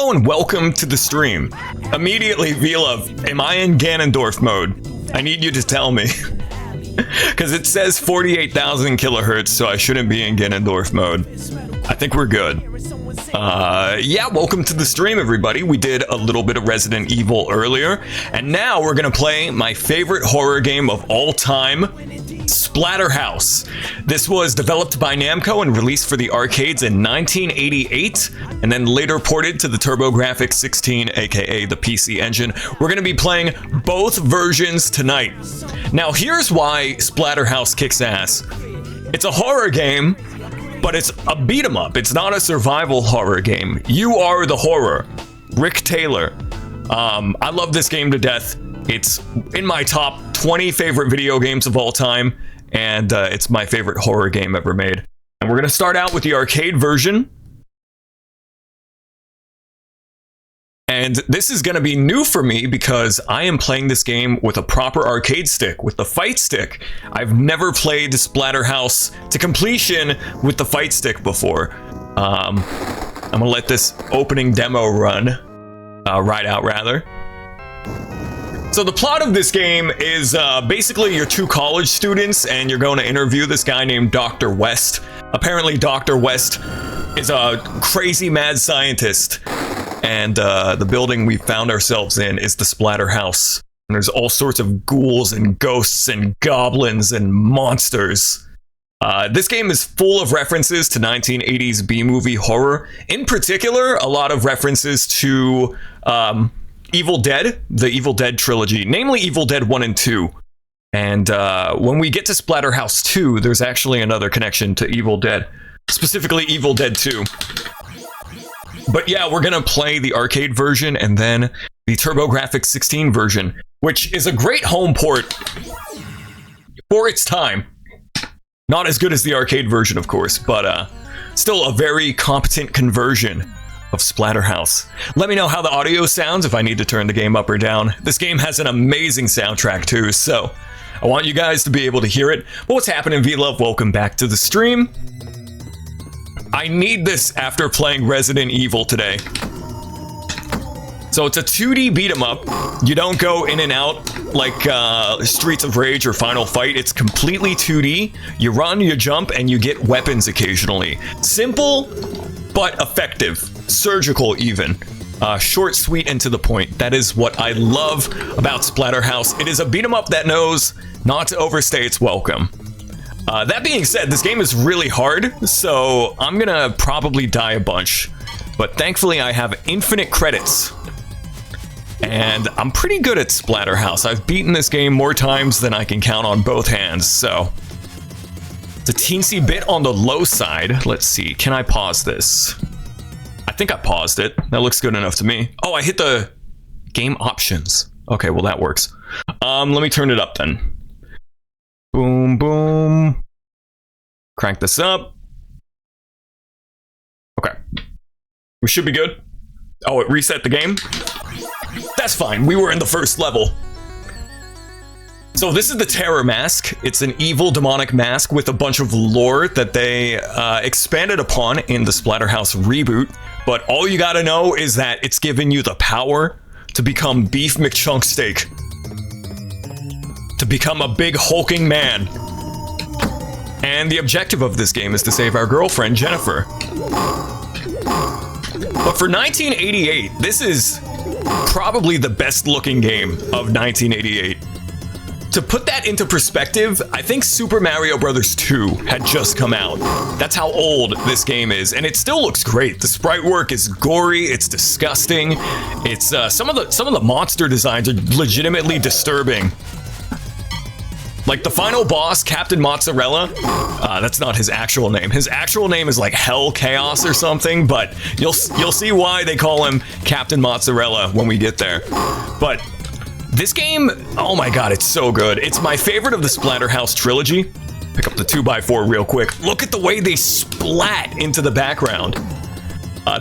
Hello and welcome to the stream. Immediately, V-Love, am I in Ganondorf mode? I need you to tell me. Because it says 48,000 kilohertz, so I shouldn't be in Ganondorf mode. I think we're good. Yeah, welcome to the stream, everybody. We did a little bit of Resident Evil earlier, and now we're gonna play my favorite horror game of all time, Splatterhouse. This was developed by Namco and released for the arcades in 1988, and then later ported to the TurboGrafx 16, aka the PC Engine. We're going to be playing both versions tonight. Now here's why Splatterhouse kicks ass. It's a horror game, but it's a beat 'em up. It's not a survival horror game. You are the horror. Rick Taylor. I love this game to death. It's in my top 20 favorite video games of all time, and it's my favorite horror game ever made. And we're going to start out with the arcade version. And this is going to be new for me because I am playing this game with a proper arcade stick, with the fight stick. I've never played Splatterhouse to completion with the fight stick before. I'm going to let this opening demo run, ride out rather. So the plot of this game is basically you're two college students and you're going to interview this guy named Dr. West. Apparently Dr. West is a crazy mad scientist, and the building we found ourselves in is the Splatterhouse. And there's all sorts of ghouls and ghosts and goblins and monsters. This game is full of references to 1980s B-movie horror. In particular, a lot of references to Evil Dead, the Evil Dead trilogy, namely Evil Dead 1 and 2. And when we get to Splatterhouse 2, there's actually another connection to Evil Dead, specifically Evil Dead 2. But yeah, we're gonna play the arcade version and then the TurboGrafx 16 version, which is a great home port for its time. Not as good as the arcade version, of course, but still a very competent conversion of Splatterhouse. Let me know how the audio sounds if I need to turn the game up or down. This game has an amazing soundtrack too, so I want you guys to be able to hear it. But what's happening, V-Love? Welcome back to the stream. I need this after playing Resident Evil today. So it's a 2D beat 'em up. You don't go in and out like Streets of Rage or Final Fight. It's completely 2D. You run, you jump, and you get weapons occasionally. Simple, but effective. Surgical even. Short, sweet, and to the point. That is what I love about Splatterhouse. It is a beat 'em up that knows not to overstay its welcome. That being said, this game is really hard, so I'm gonna probably die a bunch. But thankfully I have infinite credits. And I'm pretty good at Splatterhouse. I've beaten this game more times than I can count on both hands, so it's a teensy bit on the low side. Let's see, can I pause this? I think I paused it. That looks good enough to me. Oh, I hit the game options. Okay, well that works. Let me turn it up then. Boom, boom. Crank this up. Okay. We should be good. Oh, it reset the game? That's fine, we were in the first level. So this is the Terror Mask. It's an evil demonic mask with a bunch of lore that they expanded upon in the Splatterhouse reboot. But all you gotta know is that it's given you the power to become Beef McChunksteak. To become a big hulking man. And the objective of this game is to save our girlfriend, Jennifer. But for 1988, this is probably the best looking game of 1988. To put that into perspective, I think Super Mario Bros. 2 had just come out. That's how old this game is, and it still looks great. The sprite work is gory, it's disgusting. It's some of the monster designs are legitimately disturbing. Like the final boss, Captain Mozzarella, that's not his actual name. His actual name is like Hell Chaos or something, but you'll see why they call him Captain Mozzarella when we get there. But this game, oh my god, it's so good. It's my favorite of the Splatterhouse trilogy. Pick up the 2x4 real quick. Look at the way they splat into the background.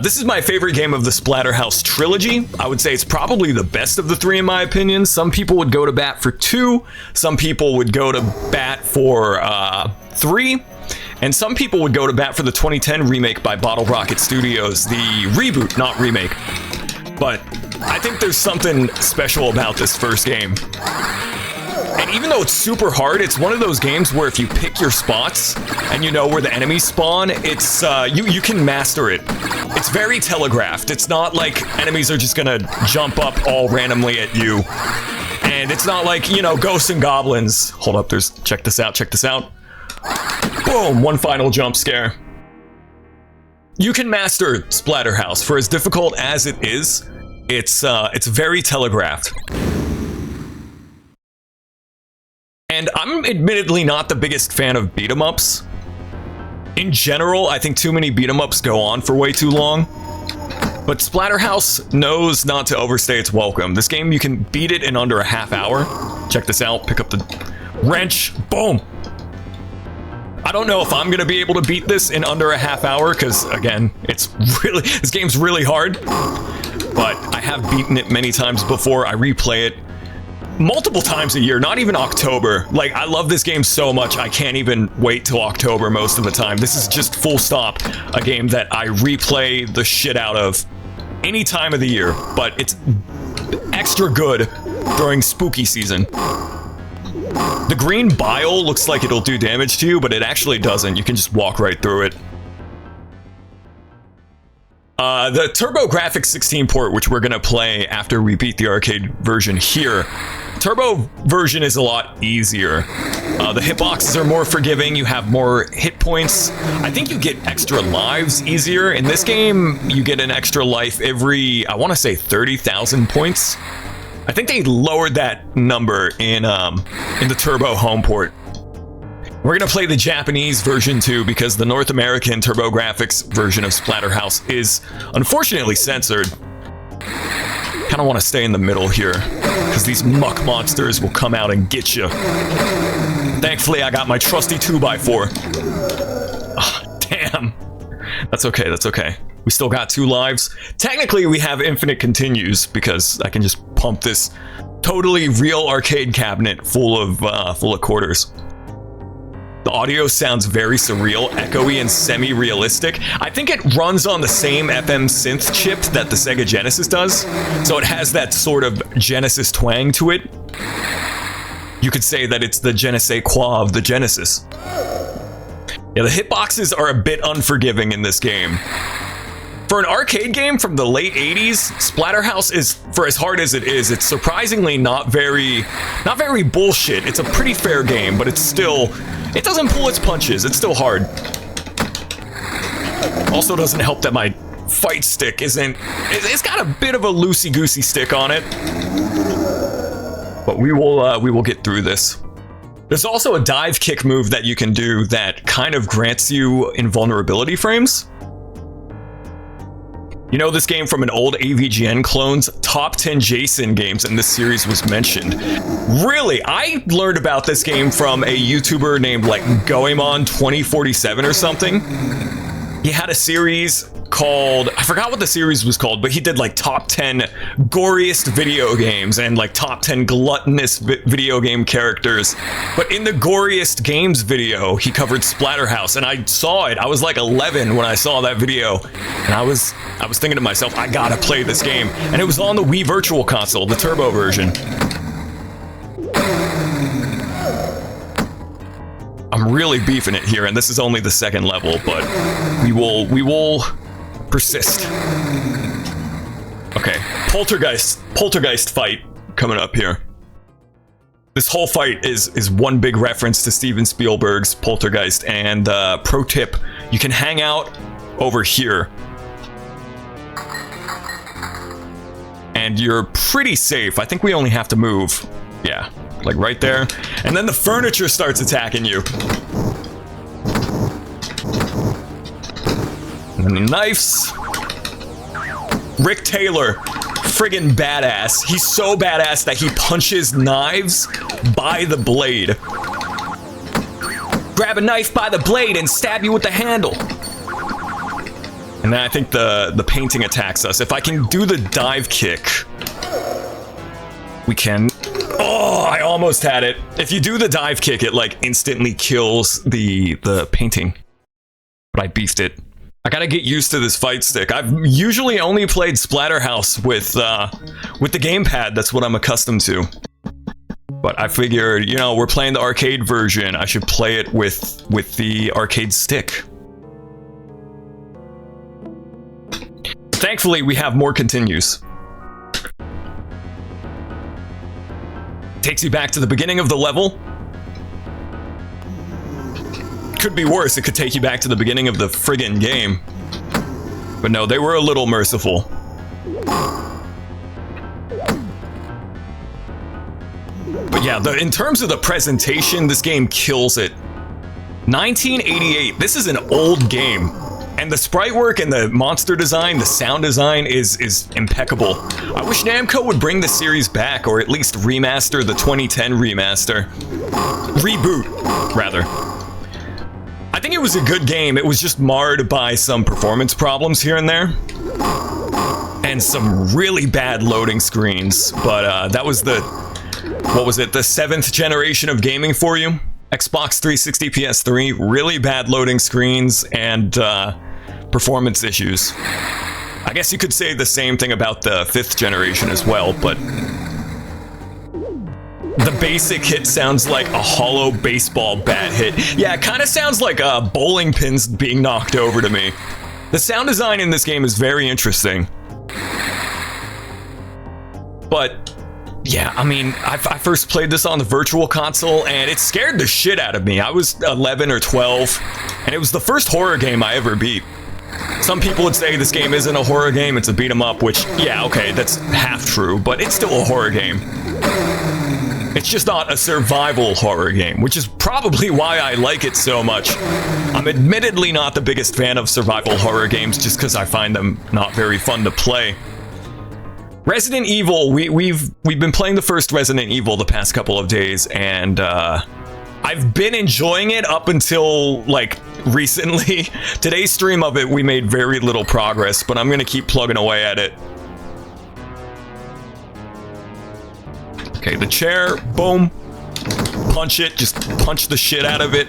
This is my favorite game of the Splatterhouse trilogy. I would say it's probably the best of the three in my opinion. Some people would go to bat for 2. Some people would go to bat for 3. And some people would go to bat for the 2010 remake by Bottle Rocket Studios, the reboot, not remake. But I think there's something special about this first game. And even though it's super hard, it's one of those games where if you pick your spots and you know where the enemies spawn, it's you can master it. It's very telegraphed. It's not like enemies are just gonna jump up all randomly at you. And it's not like, you know, ghosts and goblins. Hold up, check this out, check this out. Boom, one final jump scare. You can master Splatterhouse. For as difficult as it is, it's very telegraphed. And I'm admittedly not the biggest fan of beat-em-ups. In general, I think too many beat-em-ups go on for way too long. But Splatterhouse knows not to overstay its welcome. This game, you can beat it in under a half hour. Check this out, pick up the wrench, boom! I don't know if I'm gonna be able to beat this in under a half hour, because again, this game's really hard. But I have beaten it many times before. I replay it multiple times a year, not even October. Like, I love this game so much, I can't even wait till October most of the time. This is just full stop a game that I replay the shit out of any time of the year, but it's extra good during spooky season. The green bile looks like it'll do damage to you, but it actually doesn't. You can just walk right through it. The TurboGrafx 16 port, which we're gonna play after we beat the arcade version here, Turbo version is a lot easier. The hitboxes are more forgiving, you have more hit points. I think you get extra lives easier. In this game, you get an extra life every, I wanna say 30,000 points. I think they lowered that number in the Turbo home port. We're gonna play the Japanese version too, because the North American TurboGrafx version of Splatterhouse is unfortunately censored. Kinda wanna stay in the middle here, because these muck monsters will come out and get you. Thankfully, I got my trusty 2x4. Oh, damn. That's okay, that's okay. We still got 2 lives. Technically, we have infinite continues, because I can just pump this totally real arcade cabinet full of quarters. The audio sounds very surreal, echoey, and semi-realistic. I think it runs on the same FM synth chip that the Sega Genesis does, so it has that sort of Genesis twang to it. You could say that it's the je ne sais quoi of the Genesis. Yeah, the hitboxes are a bit unforgiving in this game. For an arcade game from the late 80s, Splatterhouse is, for as hard as it is, it's surprisingly not very bullshit. It's a pretty fair game, but it's still, it doesn't pull its punches. It's still hard. Also doesn't help that my fight stick isn't, it's got a bit of a loosey-goosey stick on it. But we will get through this. There's also a dive kick move that you can do that kind of grants you invulnerability frames. You know this game from an old AVGN clone's top 10 Jason games, and this series was mentioned. Really, I learned about this game from a YouTuber named like Goemon2047 or something. He had a series called, I forgot what the series was called, but he did like top 10 goriest video games and like top 10 gluttonous video game characters. But in the goriest games video, he covered Splatterhouse, and I saw it. I was like 11 when I saw that video, and I was thinking to myself, I gotta play this game. And it was on the Wii Virtual Console, the Turbo version. I'm really beefing it here, and this is only the second level, but we will persist. Okay, poltergeist fight coming up here. This whole fight is one big reference to Steven Spielberg's Poltergeist, and pro tip, you can hang out over here. And you're pretty safe. I think we only have to move, yeah, like right there. And then the furniture starts attacking you. And then the knives. Rick Taylor, friggin' badass. He's so badass that he punches knives by the blade. Grab a knife by the blade and stab you with the handle. And then I think the painting attacks us. If I can do the dive kick, we can. Oh, I almost had it. If you do the dive kick, it like instantly kills the painting. But I beefed it. I gotta get used to this fight stick. I've usually only played Splatterhouse with the gamepad. That's what I'm accustomed to. But I figured, you know, we're playing the arcade version. I should play it with the arcade stick. Thankfully, we have more continues. Takes you back to the beginning of the level. Could be worse, it could take you back to the beginning of the friggin' game. But no, they were a little merciful. But yeah, in terms of the presentation, this game kills it. 1988, this is an old game. And the sprite work and the monster design, the sound design is impeccable. I wish Namco would bring the series back, or at least remaster the 2010 remaster. Reboot, rather. I think it was a good game. It was just marred by some performance problems here and there. And some really bad loading screens. But that was the, what was it, the 7th generation of gaming for you? Xbox 360, PS3, really bad loading screens and performance issues. I guess you could say the same thing about the 5th generation as well, but the basic hit sounds like a hollow baseball bat hit. Yeah, it kind of sounds like bowling pins being knocked over to me. The sound design in this game is very interesting. But yeah, I mean, I first played this on the Virtual Console, and it scared the shit out of me. I was 11 or 12, and it was the first horror game I ever beat. Some people would say this game isn't a horror game, it's a beat 'em up, which, yeah, okay, that's half true, but it's still a horror game. It's just not a survival horror game, which is probably why I like it so much. I'm admittedly not the biggest fan of survival horror games, just because I find them not very fun to play. Resident Evil, we've been playing the first Resident Evil the past couple of days, and I've been enjoying it up until, like, recently. Today's stream of it, we made very little progress, but I'm gonna keep plugging away at it. Okay, the chair, boom. Punch it, just punch the shit out of it.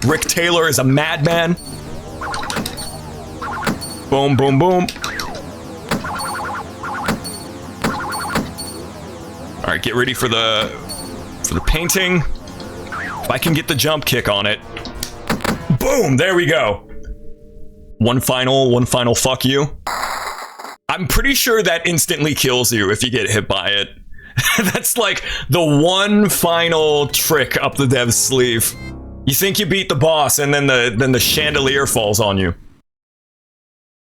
Rick Taylor is a madman. Boom, boom, boom. All right, get ready for the painting. If I can get the jump kick on it. Boom, there we go. One final fuck you. I'm pretty sure that instantly kills you if you get hit by it. That's like the one final trick up the dev's sleeve. You think you beat the boss, and then the chandelier falls on you.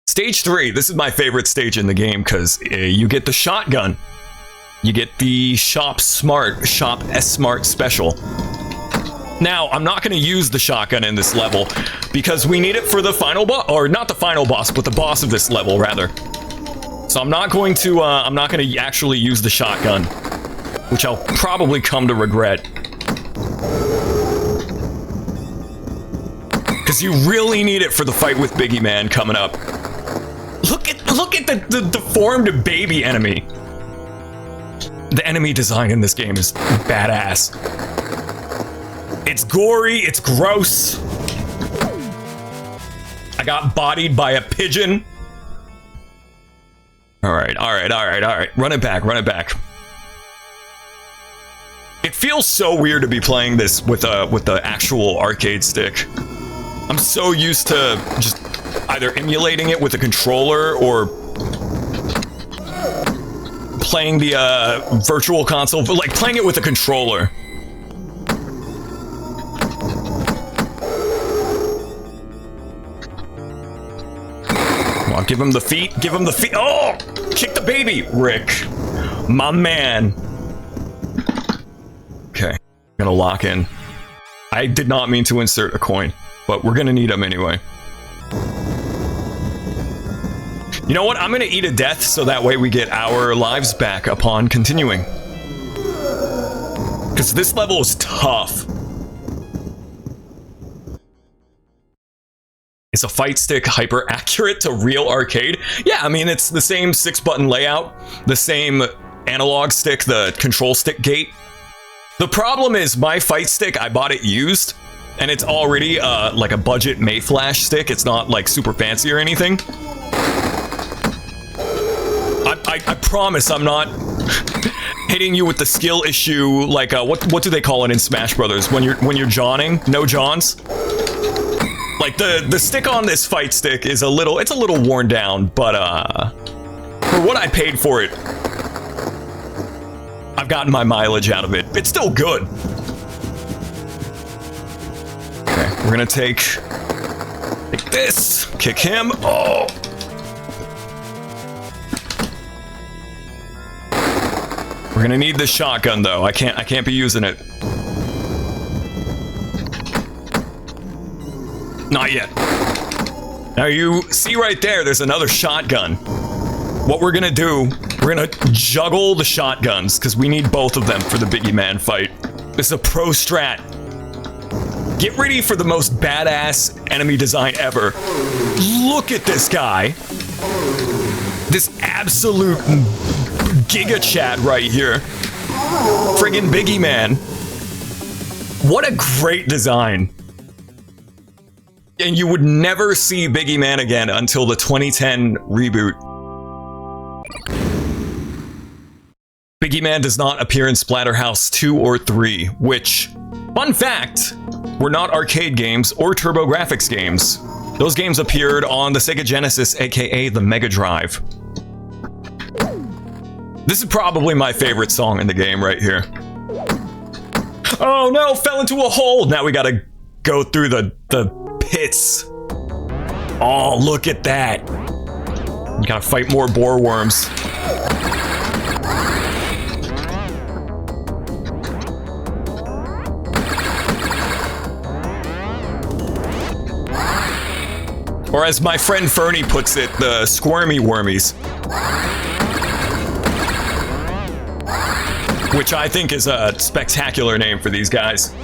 Stage 3, this is my favorite stage in the game, because you get the shotgun. You get the Shop S-Smart special. Now, I'm not going to use the shotgun in this level, because we need it for the final boss, or not the final boss, but the boss of this level, rather. So I'm not going to actually use the shotgun, which I'll probably come to regret. Because you really need it for the fight with Biggie Man coming up. Look at the deformed baby enemy. The enemy design in this game is badass. It's gory, it's gross. I got bodied by a pigeon. All right. Run it back. It feels so weird to be playing this with the actual arcade stick. I'm so used to just either emulating it with a controller or playing the Virtual Console, but like playing it with a controller. Come on, give him the feet. Oh! Kick the baby, Rick. My man. Okay, I'm gonna lock in. I did not mean to insert a coin, but we're gonna need them anyway. You know what? I'm gonna eat a death so that way we get our lives back upon continuing. Because this level is tough. Is a fight stick hyper accurate to real arcade? Yeah, I mean, it's the same 6-button layout, the same analog stick, the control stick gate. The problem is my fight stick, I bought it used, and it's already like a budget Mayflash stick. It's not like super fancy or anything. I promise I'm not hitting you with the skill issue. Like what do they call it in Smash Brothers when you're jawning? No Johns. Like the stick on this fight stick is a little worn down, but for what I paid for it, I've gotten my mileage out of it. It's still good. Okay, we're gonna take this, kick him. Oh. We're gonna need this shotgun though. I can't be using it. Not yet. Now you see right there's another shotgun. What we're gonna do, we're gonna juggle the shotguns because we need both of them for the Biggie Man fight. This is a pro strat. Get ready for the most badass enemy design ever. Look at this guy. This absolute Giga Chat right here. Friggin' Biggie Man. What a great design. And you would never see Biggie Man again until the 2010 reboot. Biggie Man does not appear in Splatterhouse 2 or 3, which, fun fact, were not arcade games or TurboGrafx games. Those games appeared on the Sega Genesis, aka the Mega Drive. This is probably my favorite song in the game right here. Oh no, fell into a hole! Now we gotta go through the pits. Oh, look at that. You gotta fight more boar worms. Or as my friend Fernie puts it, the squirmy wormies. Which I think is a spectacular name for these guys.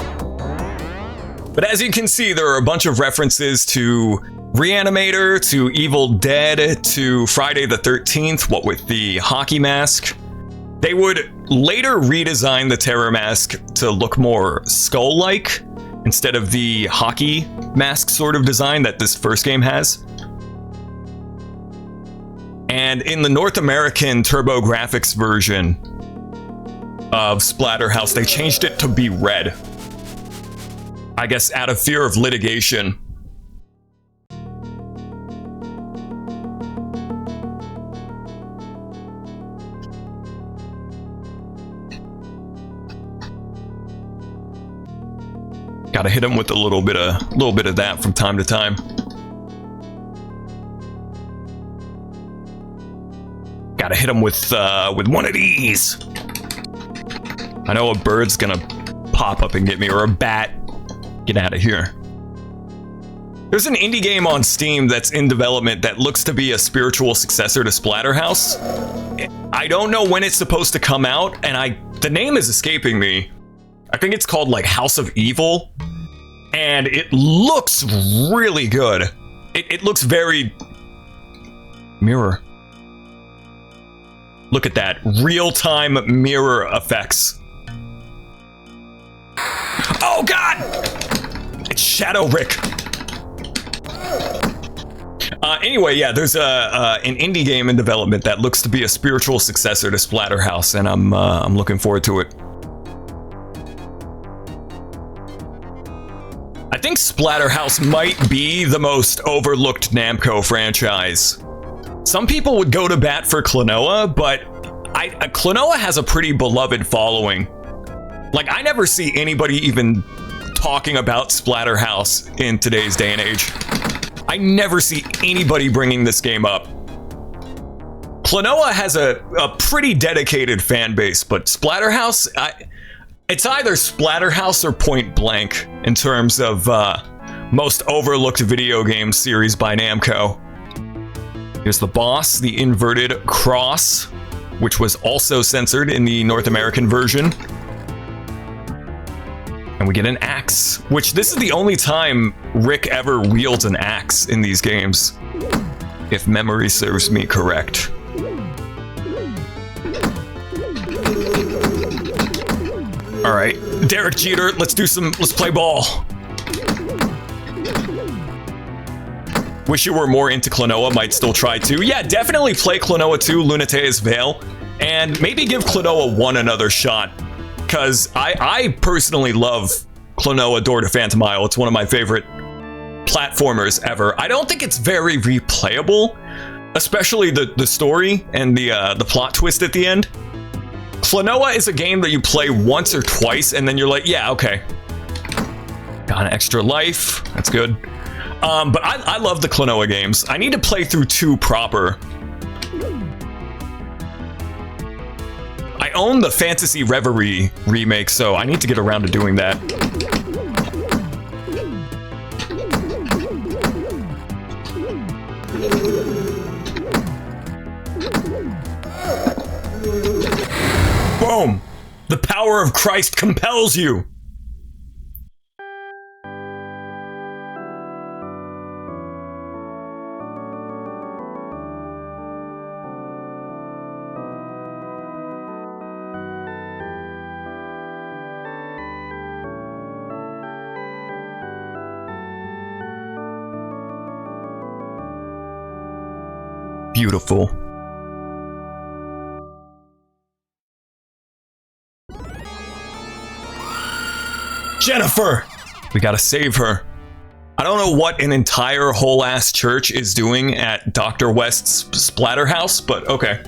But as you can see, there are a bunch of references to Reanimator, to Evil Dead, to Friday the 13th, what with the hockey mask. They would later redesign the terror mask to look more skull-like, instead of the hockey mask sort of design that this first game has. And in the North American TurboGrafx version of Splatterhouse, they changed it to be red. I guess out of fear of litigation. Gotta hit him with a little bit of that from time to time. Gotta hit him with one of these. I know a bird's gonna pop up and get me, or a bat. Get out of here. There's an indie game on Steam that's in development that looks to be a spiritual successor to Splatterhouse. I don't know when it's supposed to come out, and the name is escaping me. I think it's called like House of Evil, and it looks really good. It looks very mirror. Look at that, real-time mirror effects. Oh God! It's Shadow Rick. Anyway, yeah, there's an indie game in development that looks to be a spiritual successor to Splatterhouse, and I'm looking forward to it. I think Splatterhouse might be the most overlooked Namco franchise. Some people would go to bat for Klonoa, but Klonoa has a pretty beloved following. Like, I never see anybody even talking about Splatterhouse in today's day and age. I never see anybody bringing this game up. Klonoa has a pretty dedicated fan base, but Splatterhouse, it's either Splatterhouse or Point Blank in terms of most overlooked video game series by Namco. Here's the boss, the inverted cross, which was also censored in the North American version. And we get an axe, which this is the only time Rick ever wields an axe in these games, if memory serves me correct. All right, Derek Jeter, let's play ball. Wish you were more into Klonoa, might still try to. Yeah, definitely play Klonoa 2, Lunatea's Veil, and maybe give Klonoa 1 another shot. Because I personally love Klonoa Door to Phantom Isle. It's one of my favorite platformers ever. I don't think it's very replayable, especially the story and the plot twist at the end. Klonoa is a game that you play once or twice, and then you're like, yeah, okay. Got an extra life. That's good. But I love the Klonoa games. I need to play through 2 proper. I own the Fantasy Reverie remake, so I need to get around to doing that. Boom! The power of Christ compels you! Beautiful. Jennifer! We gotta save her. I don't know what an entire whole-ass church is doing at Dr. West's Splatterhouse, but okay.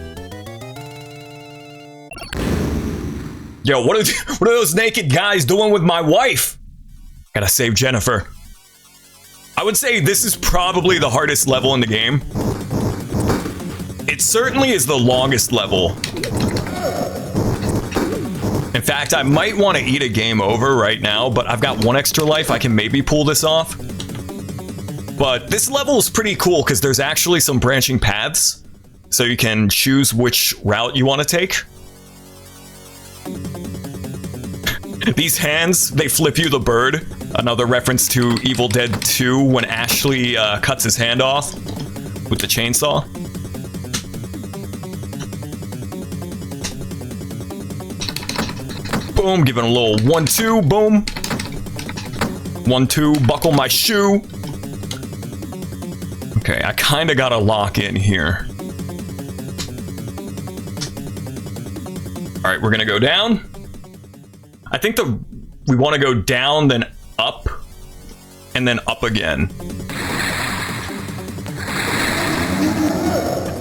Yo, what are those naked guys doing with my wife? Gotta save Jennifer. I would say this is probably the hardest level in the game. It certainly is the longest level. In fact, I might want to eat a game over right now, but I've got 1 extra life. I can maybe pull this off. But this level is pretty cool because there's actually some branching paths. So you can choose which route you want to take. These hands, they flip you the bird. Another reference to Evil Dead 2 when Ashley cuts his hand off with the chainsaw. Boom, giving a little 1-2, boom. 1-2, buckle my shoe. Okay, I kind of got to lock in here. All right, we're going to go down. I think we want to go down, then up, and then up again.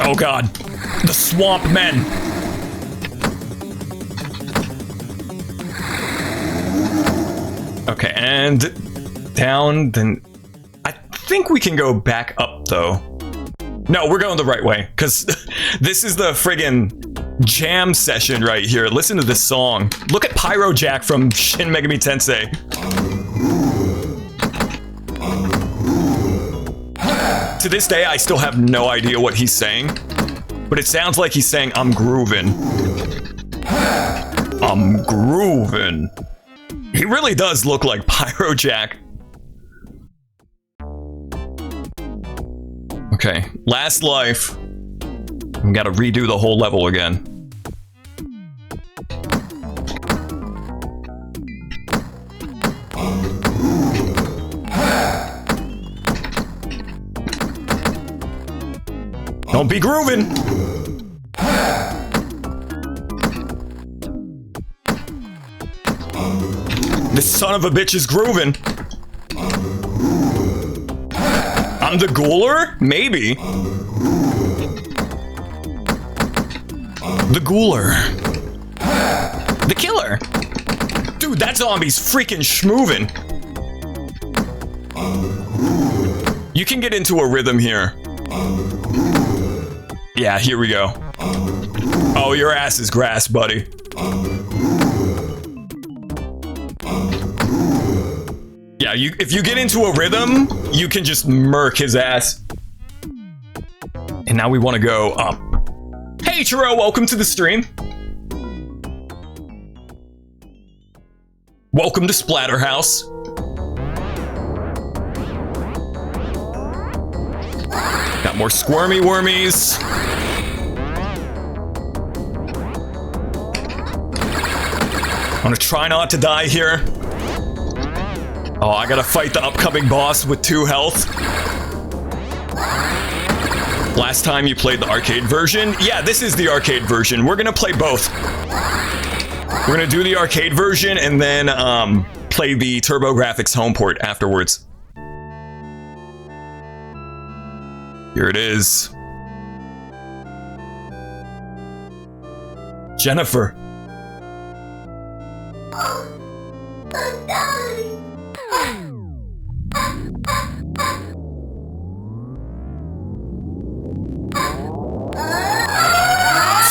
Oh God, the swamp men. Okay, and down, then I think we can go back up though. No, we're going the right way, because this is the friggin' jam session right here. Listen to this song. Look at Pyro Jack from Shin Megami Tensei. To this day, I still have no idea what he's saying, but it sounds like he's saying, I'm groovin'. I'm groovin'. He really does look like Pyro Jack. Okay, last life. We gotta redo the whole level again. Don't be grooving. This son of a bitch is grooving. I'm the ghouler? Maybe. The ghouler. The killer. Dude, that zombie's freaking schmoovin'. You can get into a rhythm here. Yeah, here we go. Oh, your ass is grass, buddy. Yeah, if you get into a rhythm, you can just murk his ass. And now we want to go up. Hey, Churro, welcome to the stream. Welcome to Splatterhouse. Got more squirmy wormies. I'm gonna try not to die here. Oh, I gotta fight the upcoming boss with 2 health. Last time you played the arcade version? Yeah, this is the arcade version. We're gonna play both. We're gonna do the arcade version and then play the TurboGrafx home port afterwards. Here it is. Jennifer.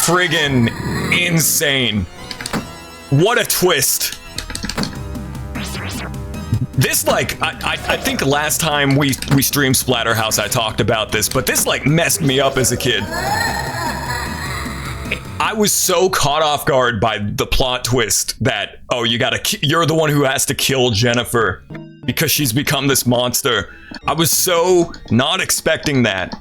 Friggin' insane. What a twist. This, like, I think last time we streamed Splatterhouse I talked about this, but this, like, messed me up as a kid. I was so caught off guard by the plot twist that, oh, you're the one who has to kill Jennifer because she's become this monster. I was so not expecting that.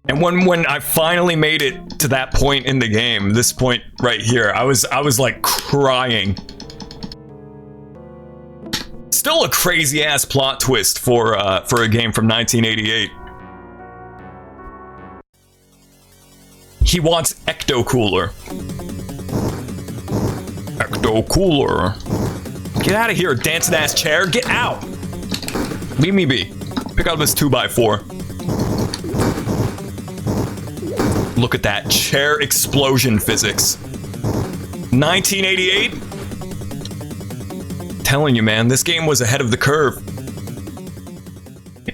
And when I finally made it to that point in the game, this point right here, I was like crying. Still a crazy ass plot twist for a game from 1988. He wants Ecto Cooler. Ecto Cooler. Get out of here, dancing ass chair. Get out. Leave me be. Pick up this 2x4. Look at that chair explosion physics. 1988? Telling you, man, this game was ahead of the curve.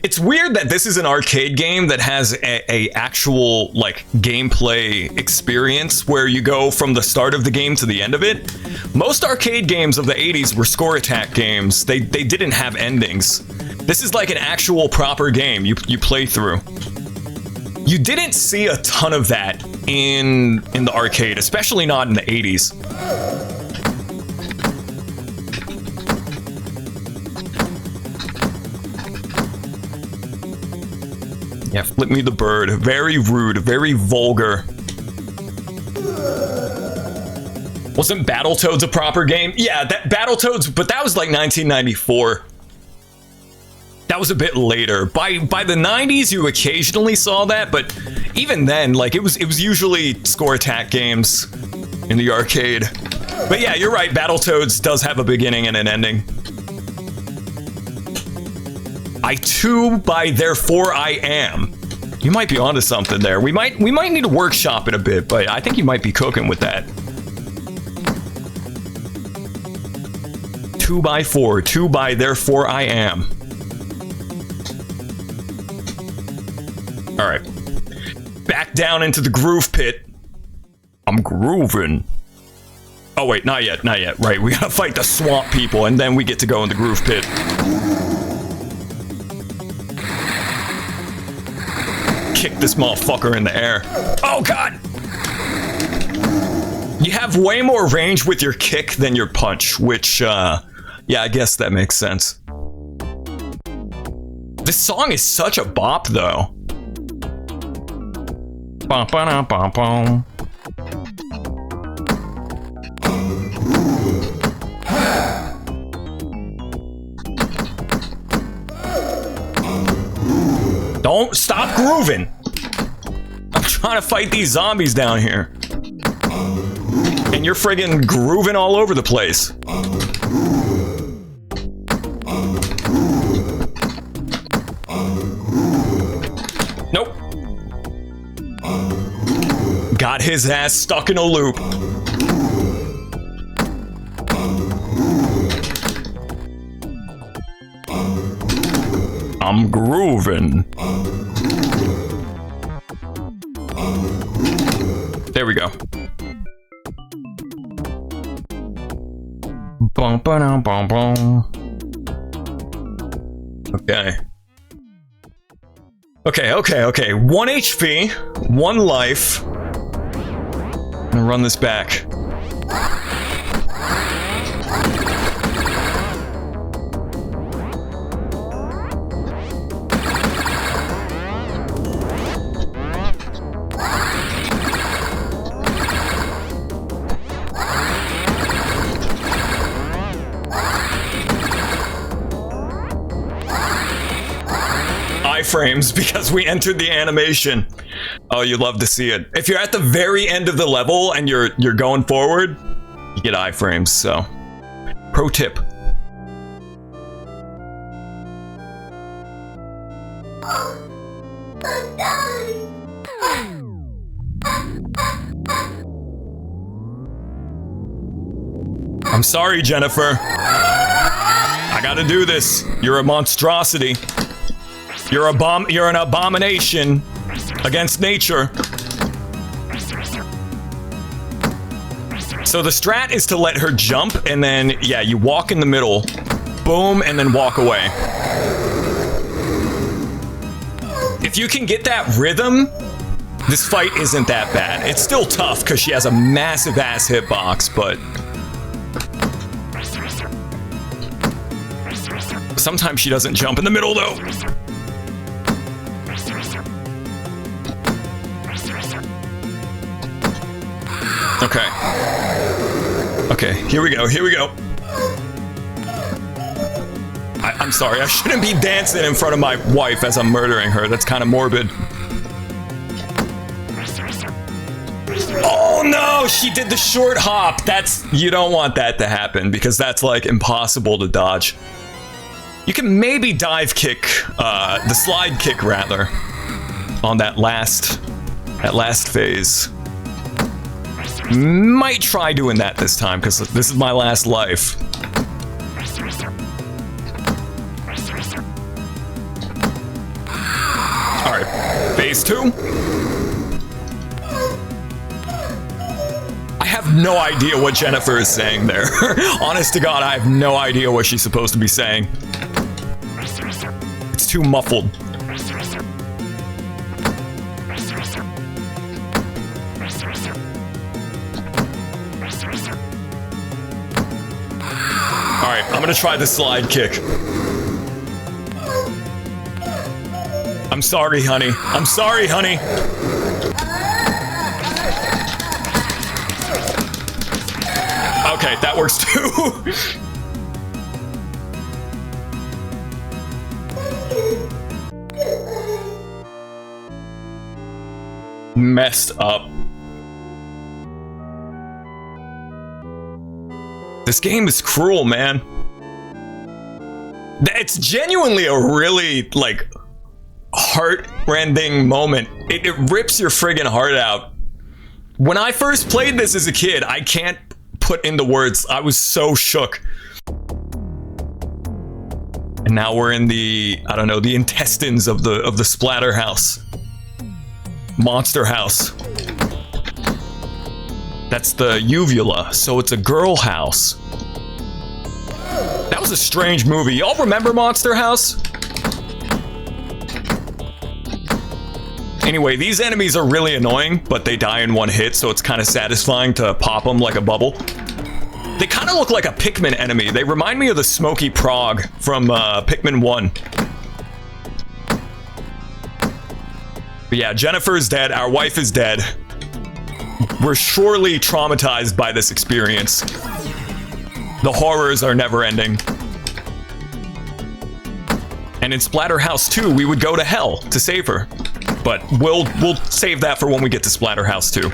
It's weird that this is an arcade game that has a actual, like, gameplay experience where you go from the start of the game to the end of it. Most arcade games of the 80s were score attack games. They didn't have endings. This is like an actual proper game you play through. You didn't see a ton of that in the arcade, especially not in the 80s. Yeah, flip me the bird. Very rude, very vulgar. Wasn't Battletoads a proper game? Yeah, that Battletoads, but that was like 1994. That was a bit later. By the 90s, you occasionally saw that, but even then, like, it was usually score attack games in the arcade. But yeah, you're right. Battletoads does have a beginning and an ending. I too by therefore I am. You might be onto something there. We might need to workshop it a bit, but I think you might be cooking with that. 2x4, 2 by therefore I am. All right, back down into the groove pit. I'm grooving. Oh wait, not yet, not yet. Right, we gotta fight the swamp people, and then we get to go in the groove pit. Kick this motherfucker in the air. Oh god! You have way more range with your kick than your punch, which, yeah, I guess that makes sense. This song is such a bop, though. Bum, ba, bum, bum. Don't stop grooving. I'm trying to fight these zombies down here. And you're friggin' grooving all over the place. Nope. Got his ass stuck in a loop. I'm grooving. There we go. Bum, ba, bum, bum. Okay. Okay. 1 HP, 1 life. I'm gonna run this back. Frames because we entered the animation. Oh, you love to see it. If you're at the very end of the level and you're going forward, you get iframes, so. Pro tip. I'm sorry, Jennifer. I gotta do this. You're a monstrosity. You're an abomination against nature. So the strat is to let her jump, and then, yeah, you walk in the middle, boom, and then walk away. If you can get that rhythm, this fight isn't that bad. It's still tough because she has a massive ass hitbox, but sometimes she doesn't jump in the middle though. Okay. Okay, here we go, here we go. I'm sorry, I shouldn't be dancing in front of my wife as I'm murdering her. That's kind of morbid. Oh no, she did the short hop. You don't want that to happen because that's like impossible to dodge. You can maybe dive kick, the slide kick rather, on that last phase. Might try doing that this time because this is my last life. Alright, phase 2. I have no idea what Jennifer is saying there. Honest to God, I have no idea what she's supposed to be saying. It's too muffled. Alright, I'm gonna try the slide kick. I'm sorry, honey. I'm sorry, honey. Okay, that works too. Messed up. This game is cruel, man. It's genuinely a really, like, heart-rending moment. It rips your friggin' heart out. When I first played this as a kid, I can't put into words. I was so shook. And now we're in the, I don't know, the intestines of the Splatterhouse. Monster house. That's the uvula, so it's a girl house. That was a strange movie. Y'all remember Monster House? Anyway, these enemies are really annoying, but they die in one hit, so it's kind of satisfying to pop them like a bubble. They kind of look like a Pikmin enemy. They remind me of the Smoky Prog from Pikmin 1. But yeah, Jennifer's dead. Our wife is dead. We're surely traumatized by this experience. The horrors are never ending. And in Splatterhouse 2, we would go to hell to save her. But we'll save that for when we get to Splatterhouse 2.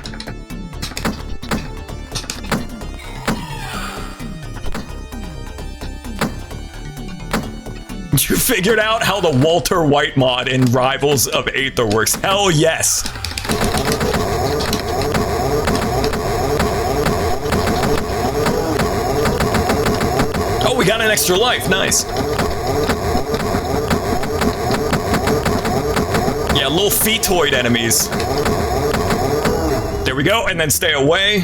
You figured out how the Walter White mod in Rivals of Aether works. Hell yes. Oh, we got an extra life. Nice. Yeah, little fetoid enemies. There we go, and then stay away.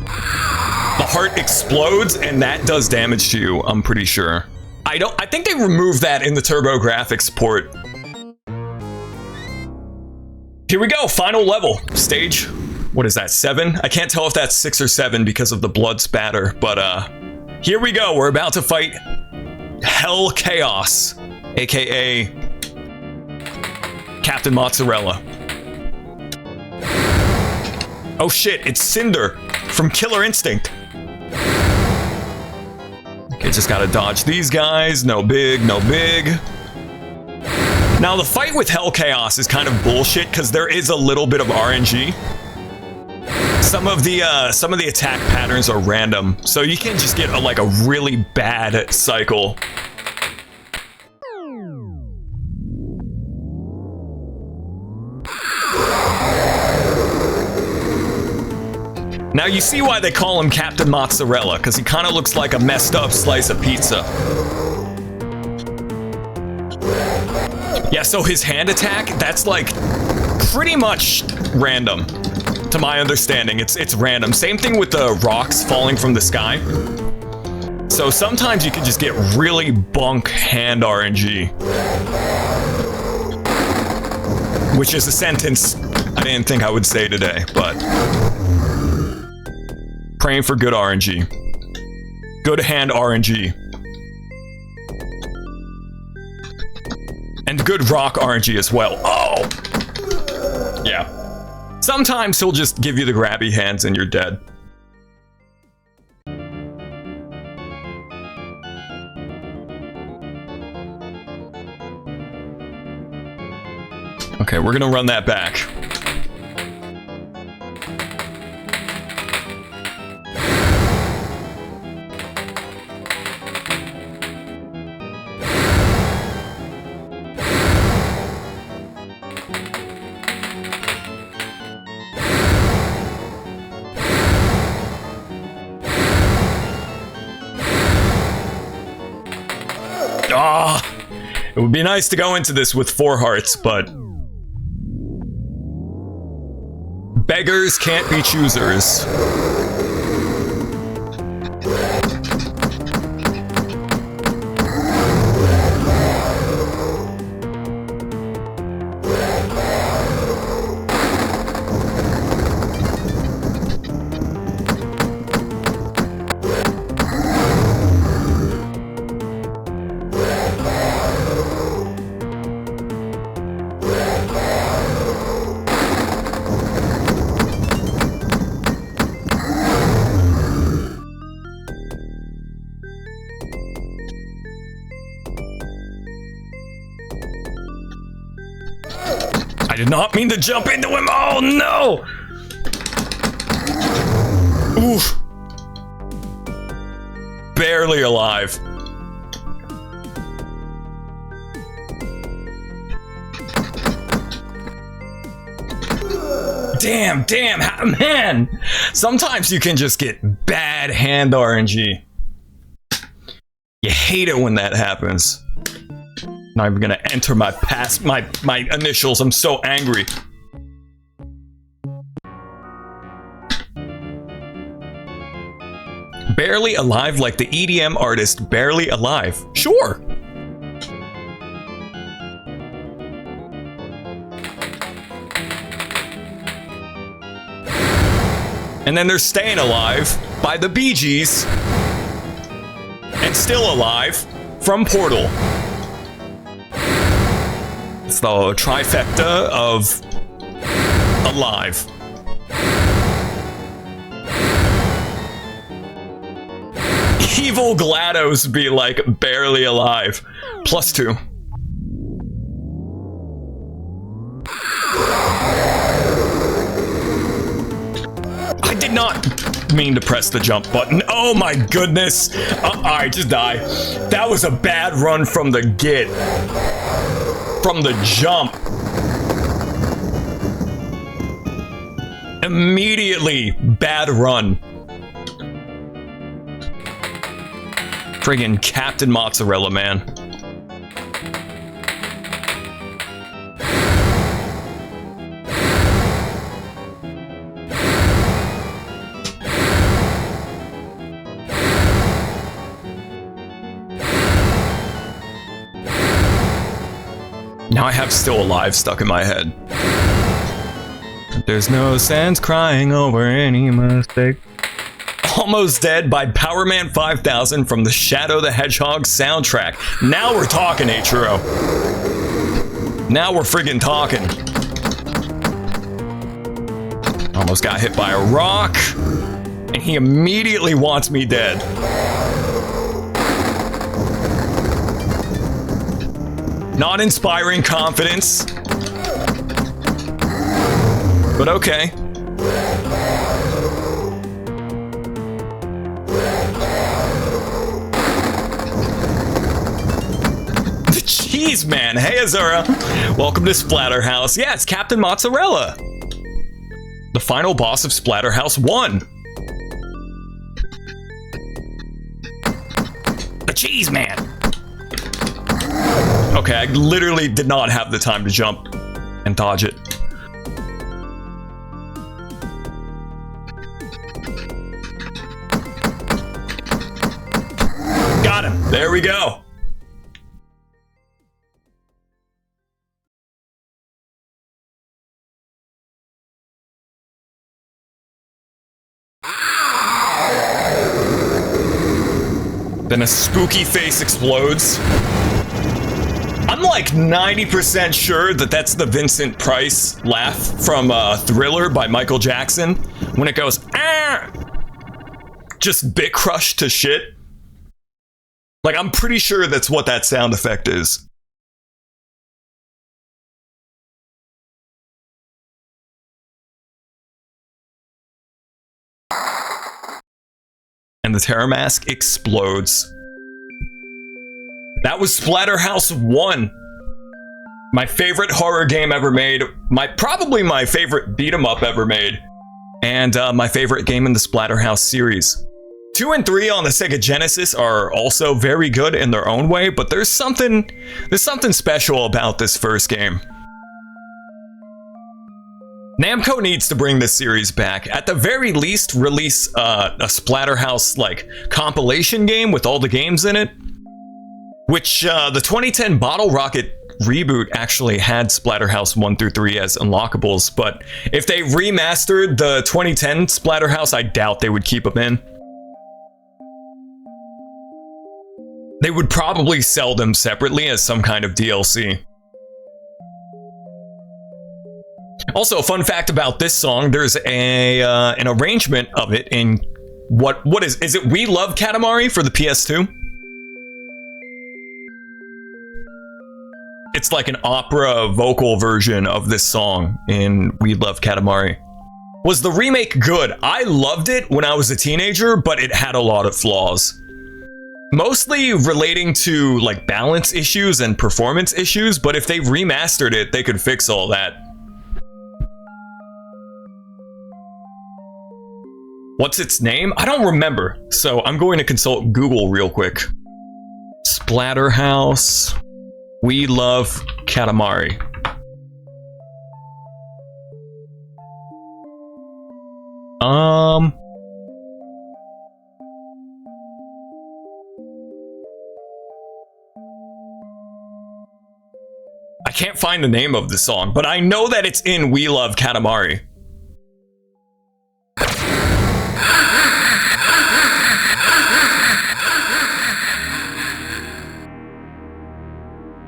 The heart explodes, and that does damage to you, I'm pretty sure. I think they removed that in the TurboGrafx port. Here we go, final level. Stage, what is that, 7? I can't tell if that's 6 or 7 because of the blood spatter, but here we go. We're about to fight Hell Chaos, aka Captain Mozzarella. Oh shit, it's Cinder from Killer Instinct. Okay, just gotta dodge these guys. No big, no big. Now, the fight with Hell Chaos is kind of bullshit because there is a little bit of RNG. Some of the attack patterns are random, so you can just get like a really bad cycle. Now you see why they call him Captain Mozzarella, because he kind of looks like a messed up slice of pizza. Yeah, so his hand attack, that's like pretty much random. To my understanding, it's random. Same thing with the rocks falling from the sky. So sometimes you can just get really bunk hand RNG. Which is a sentence I didn't think I would say today, but praying for good RNG. Good hand RNG. And good rock RNG as well. Oh! Yeah. Sometimes he'll just give you the grabby hands and you're dead. Okay, we're gonna run that back. It would be nice to go into this with 4 hearts, but beggars can't be choosers. I did not mean to jump into him. Oh no! Oof. Barely alive. Damn, man! Sometimes you can just get bad hand RNG. You hate it when that happens. Not even gonna enter my initials. I'm so angry. Barely alive like the EDM artist Barely Alive. Sure. And then there's Staying Alive by the Bee Gees. And Still Alive from Portal. It's the trifecta of alive. Evil GLaDOS be like Barely Alive. +2. I did not mean to press the jump button. Oh my goodness. Alright, just die. That was a bad run from the get. From the jump. Immediately bad run. Friggin' Captain Mozzarella, man. Now I have Still Alive stuck in my head. There's no sense crying over any mistake. Almost Dead by Powerman 5000 from the Shadow the Hedgehog soundtrack. Now we're talking, H-Ro. Now we're friggin' talking. Almost got hit by a rock. And he immediately wants me dead. Not inspiring confidence. But okay. The cheese man. Hey, Azura. Welcome to Splatterhouse. Yeah, it's Captain Mozzarella. The final boss of Splatterhouse 1. The cheese man. Okay, I literally did not have the time to jump and dodge it. Got him. There we go. Then a spooky face explodes. I'm like 90% sure that that's the Vincent Price laugh from Thriller by Michael Jackson. When it goes, ah! Just bit crushed to shit. Like, I'm pretty sure that's what that sound effect is. And the Terror Mask explodes. That was Splatterhouse 1. My favorite horror game ever made. Probably my favorite beat 'em up ever made. And my favorite game in the Splatterhouse series. 2 and 3 on the Sega Genesis are also very good in their own way, but there's something special about this first game. Namco needs to bring this series back. At the very least, release a Splatterhouse like compilation game with all the games in it. Which the 2010 Bottle Rocket reboot actually had Splatterhouse 1 through 3 as unlockables, but if they remastered the 2010 Splatterhouse, I doubt they would keep them in. They would probably sell them separately as some kind of DLC. Also, a fun fact about this song, there's an arrangement of it in what is it We Love Katamari for the PS2? It's like an opera vocal version of this song in We Love Katamari. Was the remake good? I loved it when I was a teenager, but it had a lot of flaws. Mostly relating to like balance issues and performance issues, but if they remastered it, they could fix all that. What's its name? I don't remember, so I'm going to consult Google real quick. Splatterhouse, We Love Katamari. I can't find the name of the song, but I know that it's in We Love Katamari.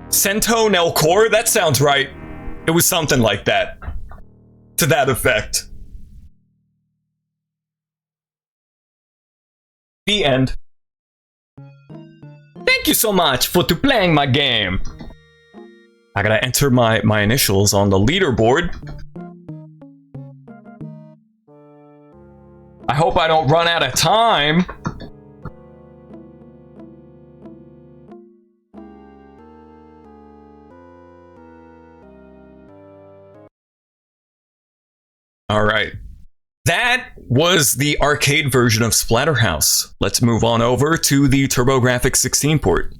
Sento nel Core? That sounds right. It was something like that. To that effect. The end. Thank you so much for playing my game. I gotta enter my initials on the leaderboard. I hope I don't run out of time. All right. That was the arcade version of Splatterhouse. Let's move on over to the TurboGrafx 16 port.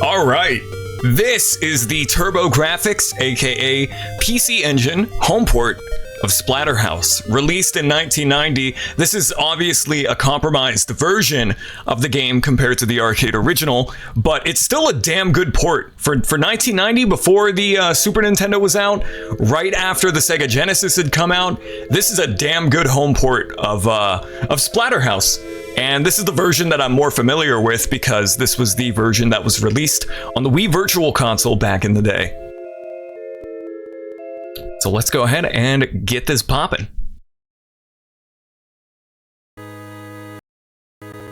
All right. This is the TurboGrafx, aka PC Engine, home port of Splatterhouse. Released in 1990, this is obviously a compromised version of the game compared to the arcade original, but it's still a damn good port. For 1990, before the Super Nintendo was out, right after the Sega Genesis had come out, this is a damn good home port of Splatterhouse. And this is the version that I'm more familiar with because this was the version that was released on the Wii Virtual Console back in the day. So let's go ahead and get this popping.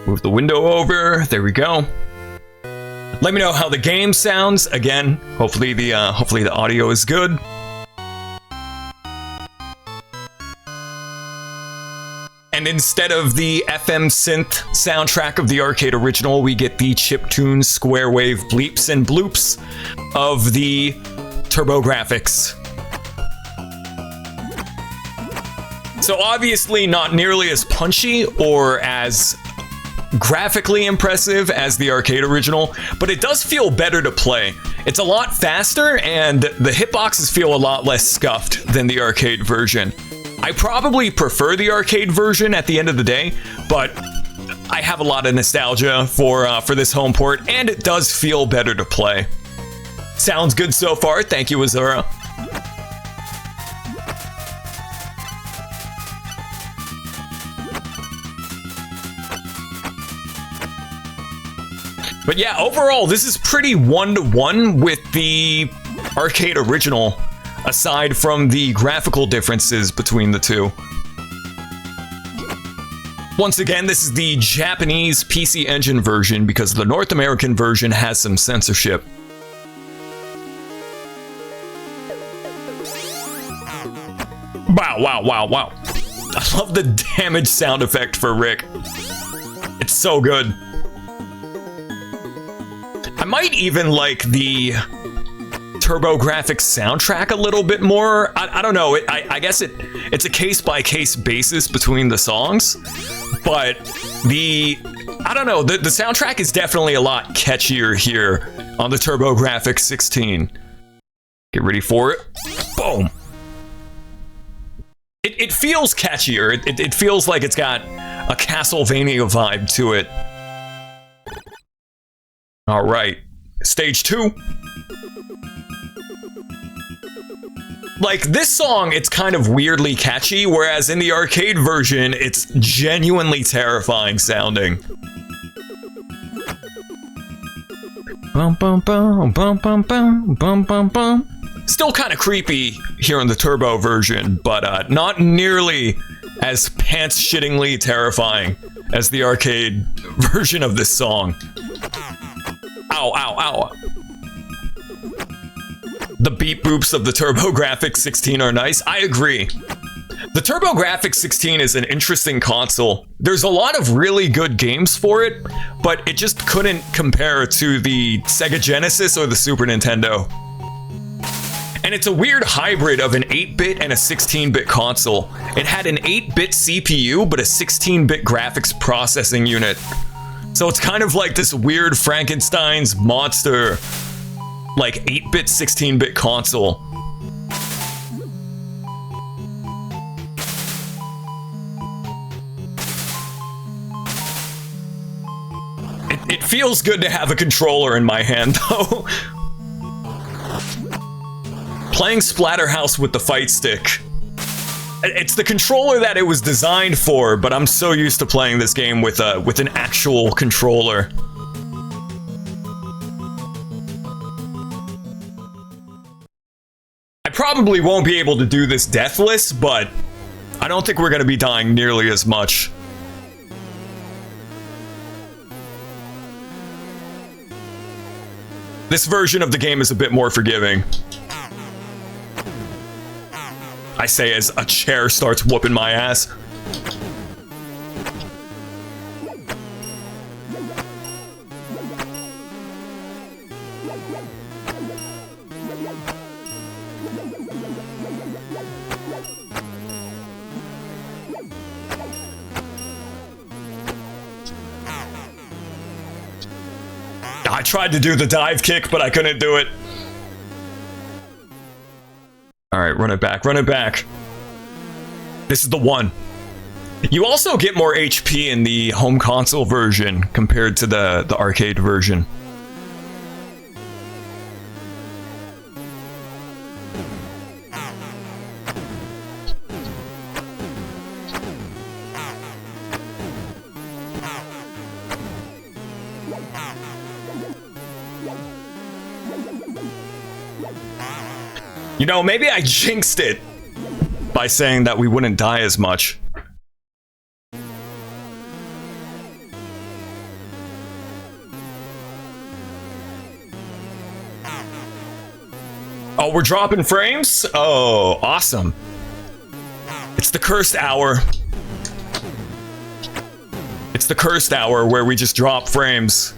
Move the window over. There we go. Let me know how the game sounds. Again, hopefully the audio is good. And instead of the FM synth soundtrack of the arcade original, we get the chiptune square wave bleeps and bloops of the TurboGrafx. So obviously not nearly as punchy or as graphically impressive as the arcade original, but it does feel better to play. It's a lot faster, and the hitboxes feel a lot less scuffed than the arcade version. I probably prefer the arcade version at the end of the day, but I have a lot of nostalgia for this home port, and it does feel better to play. Sounds good so far. Thank you, Azura. But yeah, overall, this is pretty one-to-one with the arcade original, aside from the graphical differences between the two. Once again, this is the Japanese PC Engine version because the North American version has some censorship. Wow, wow, wow, wow. I love the damage sound effect for Rick. It's so good. I might even like the TurboGrafx soundtrack a little bit more. I don't know. I guess it's a case-by-case basis between the songs. But I don't know. The soundtrack is definitely a lot catchier here on the TurboGrafx 16. Get ready for it. Boom. It feels catchier. It feels like it's got a Castlevania vibe to it. All right, stage 2. Like, this song, it's kind of weirdly catchy, whereas in the arcade version, it's genuinely terrifying sounding. Bum, bum, bum, bum, bum, bum, bum, bum, bum. Still kind of creepy here in the Turbo version, but not nearly as pants-shittingly terrifying as the arcade version of this song. Ow, ow, ow. The beep boops of the TurboGrafx 16 are nice. I agree. The TurboGrafx 16 is an interesting console. There's a lot of really good games for it, but it just couldn't compare to the Sega Genesis or the Super Nintendo. And it's a weird hybrid of an 8-bit and a 16-bit console. It had an 8-bit CPU, but a 16-bit graphics processing unit. So it's kind of like this weird Frankenstein's monster, like 8-bit, 16-bit console. It feels good to have a controller in my hand, though. Playing Splatterhouse with the fight stick. It's the controller that it was designed for, but I'm so used to playing this game with an actual controller. I probably won't be able to do this deathless, but I don't think we're going to be dying nearly as much. This version of the game is a bit more forgiving. I say as a chair starts whooping my ass. I tried to do the dive kick, but I couldn't do it. Alright, run it back, run it back. This is the one. You also get more HP in the home console version compared to the arcade version. You know, maybe I jinxed it by saying that we wouldn't die as much. Oh, we're dropping frames? Oh, awesome. It's the cursed hour. It's the cursed hour where we just drop frames.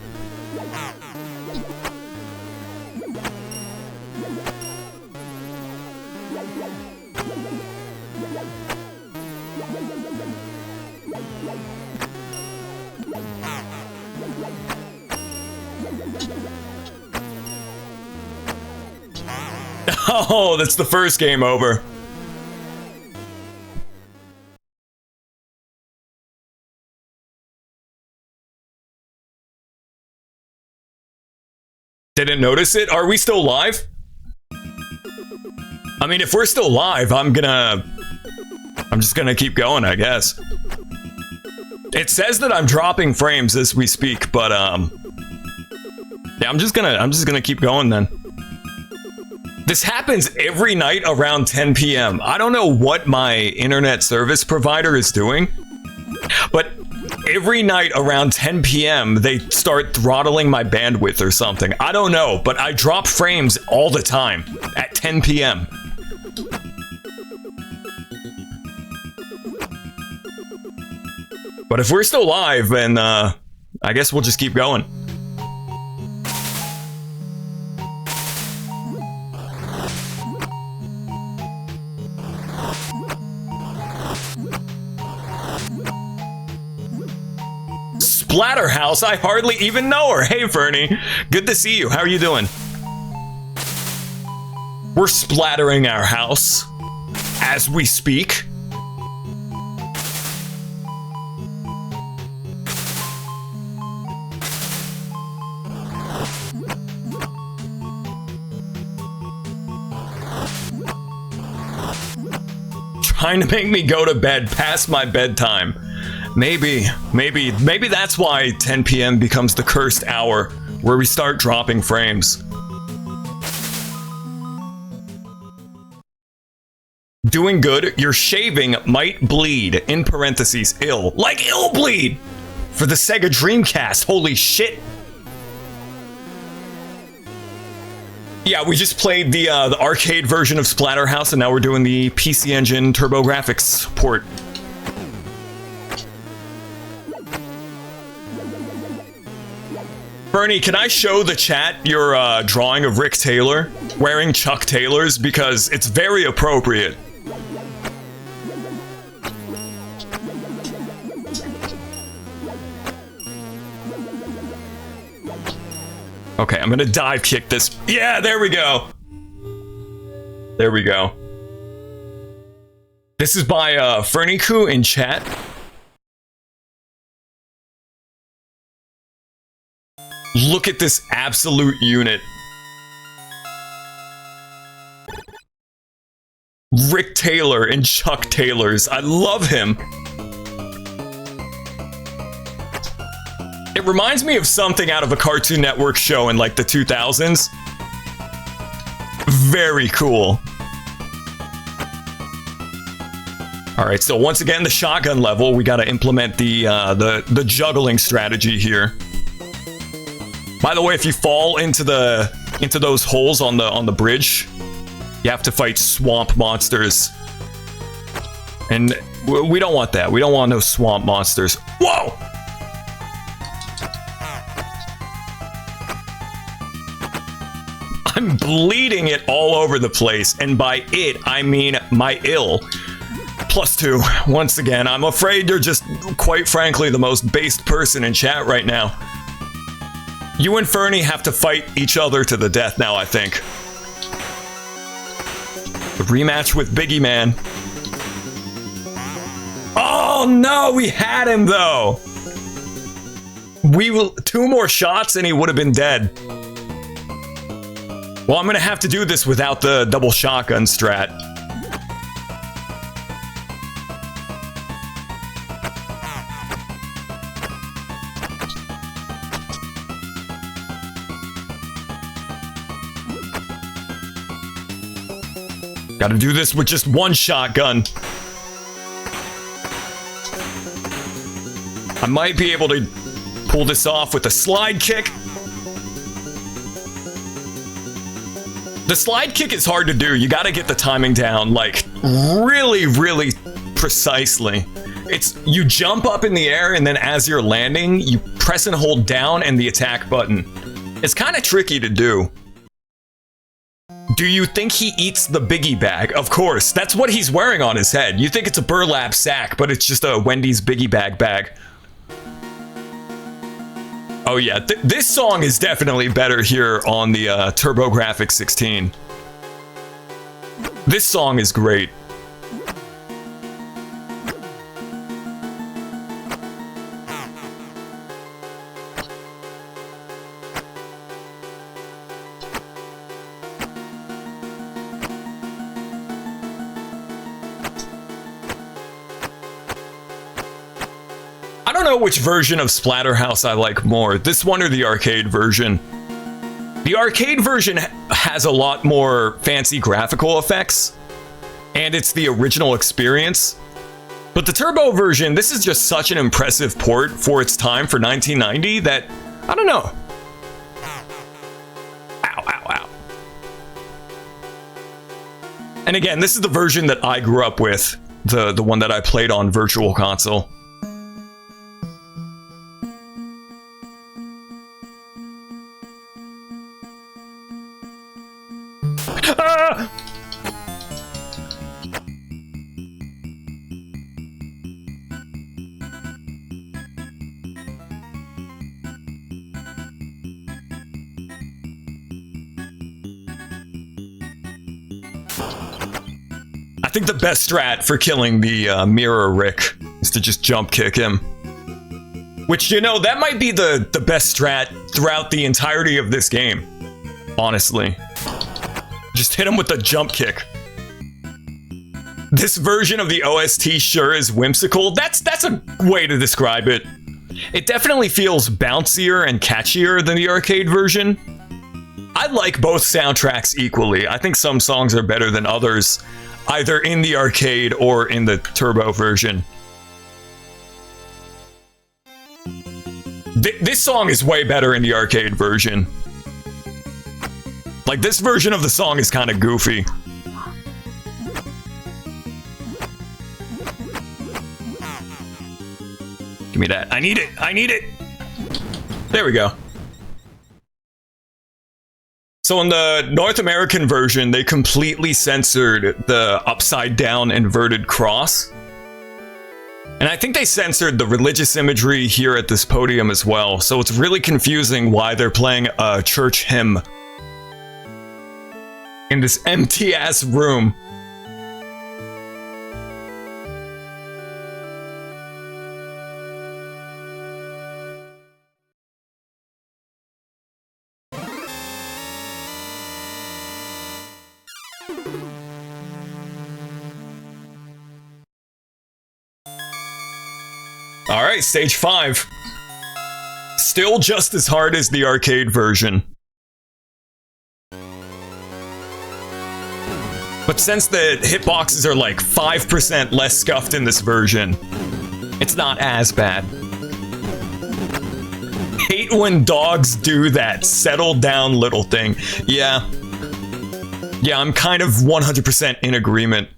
Oh, that's the first game over. Didn't notice it? Are we still live? I mean, if we're still live, I'm just gonna keep going, I guess. It says that I'm dropping frames as we speak, but yeah, I'm just gonna keep going then. This happens every night around 10 p.m. I don't know what my internet service provider is doing, but every night around 10 p.m. they start throttling my bandwidth or something. I don't know, but I drop frames all the time at 10 p.m. But if we're still live, then I guess we'll just keep going. Splatterhouse, I hardly even know her. Hey, Fernie. Good to see you. How are you doing? We're splattering our house as we speak. Trying to make me go to bed past my bedtime. Maybe that's why 10 p.m. becomes the cursed hour where we start dropping frames. Doing good, your shaving might bleed, in parentheses, ill. Like ill bleed! For the Sega Dreamcast, holy shit! Yeah, we just played the arcade version of Splatterhouse, and now we're doing the PC Engine TurboGrafx port. Bernie, can I show the chat your drawing of Rick Taylor wearing Chuck Taylors? Because it's very appropriate. Okay, I'm gonna dive kick this. Yeah, there we go. There we go. This is by Ferniku in chat. Look at this absolute unit. Rick Taylor and Chuck Taylors. I love him. It reminds me of something out of a Cartoon Network show in like the 2000s. Very cool. All right, so once again, the shotgun level, we got to implement the juggling strategy here. By the way, if you fall into those holes on the bridge, you have to fight swamp monsters. And we don't want that. We don't want no swamp monsters. Whoa! I'm bleeding it all over the place, and by it, I mean my ill. +2. Once again, I'm afraid you're just, quite frankly, the most based person in chat right now. You and Fernie have to fight each other to the death now, I think. The rematch with Biggie Man. Oh no, we had him though! Two more shots and he would have been dead. Well, I'm gonna have to do this without the double shotgun strat. Gotta do this with just one shotgun. I might be able to pull this off with a slide kick. The slide kick is hard to do. You gotta get the timing down, like, really, really precisely. You jump up in the air, and then as you're landing, you press and hold down and the attack button. It's kind of tricky to do. Do you think he eats the biggie bag? Of course, that's what he's wearing on his head. You think it's a burlap sack, but it's just a Wendy's biggie bag. Oh yeah, this song is definitely better here on the TurboGrafx 16. This song is great. I don't know which version of Splatterhouse I like more, this one or the arcade version. The arcade version has a lot more fancy graphical effects, and it's the original experience. But the Turbo version, this is just such an impressive port for its time for 1990 that, I don't know. Ow, ow, ow. And again, this is the version that I grew up with, the one that I played on Virtual Console. Ah! I think the best strat for killing the Mirror Rick is to just jump kick him. Which, you know, that might be the best strat throughout the entirety of this game. Honestly. Just hit him with the jump kick. This version of the OST sure is whimsical. That's a way to describe it. It definitely feels bouncier and catchier than the arcade version. I like both soundtracks equally. I think some songs are better than others, either in the arcade or in the Turbo version. This song is way better in the arcade version. Like, this version of the song is kind of goofy. Give me that. I need it. I need it. There we go. So in the North American version, they completely censored the upside down inverted cross. And I think they censored the religious imagery here at this podium as well. So it's really confusing why they're playing a church hymn in this empty-ass room. Alright, stage 5. Still just as hard as the arcade version. But since the hitboxes are like 5% less scuffed in this version, it's not as bad. Hate when dogs do that settle down little thing. Yeah. Yeah, I'm kind of 100% in agreement.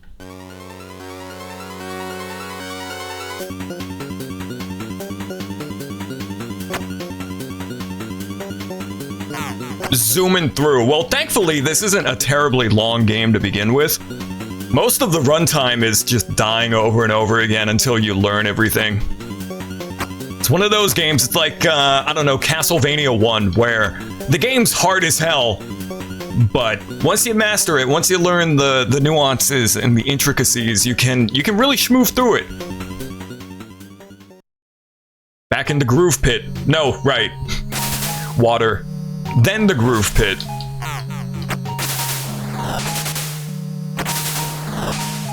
Zooming through. Well, thankfully, this isn't a terribly long game to begin with. Most of the runtime is just dying over and over again until you learn everything. It's one of those games, it's like, I don't know, Castlevania 1, where the game's hard as hell, but once you master it, once you learn the nuances and the intricacies, you can really schmooze through it. Back in the groove pit. No, right. Water. Then the groove pit.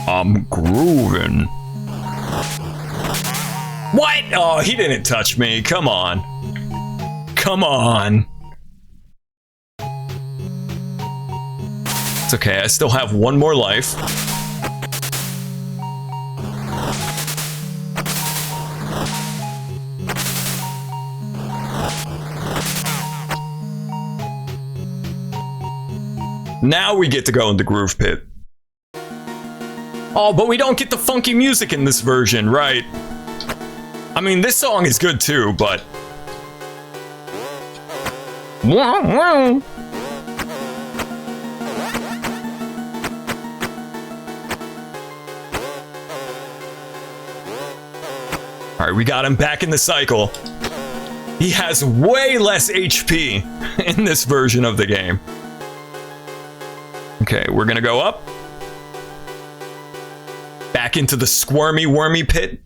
I'm grooving. What? Oh, he didn't touch me. Come on. Come on. It's okay, I still have one more life. Now we get to go in the groove pit. Oh, but we don't get the funky music in this version, right? I mean, this song is good too, but... Alright, we got him back in the cycle. He has way less HP in this version of the game. Okay, we're gonna go up. Back into the squirmy wormy pit.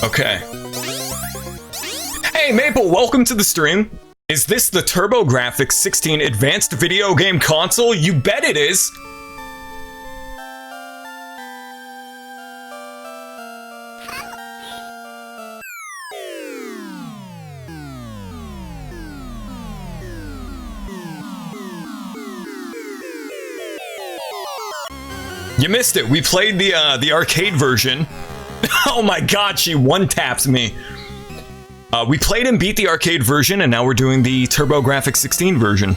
Okay. Hey Maple, welcome to the stream. Is this the TurboGrafx 16 advanced video game console? You bet it is. You missed it. We played the arcade version. Oh my god, she one-taps me. We played and beat the arcade version, and now we're doing the TurboGrafx 16 version.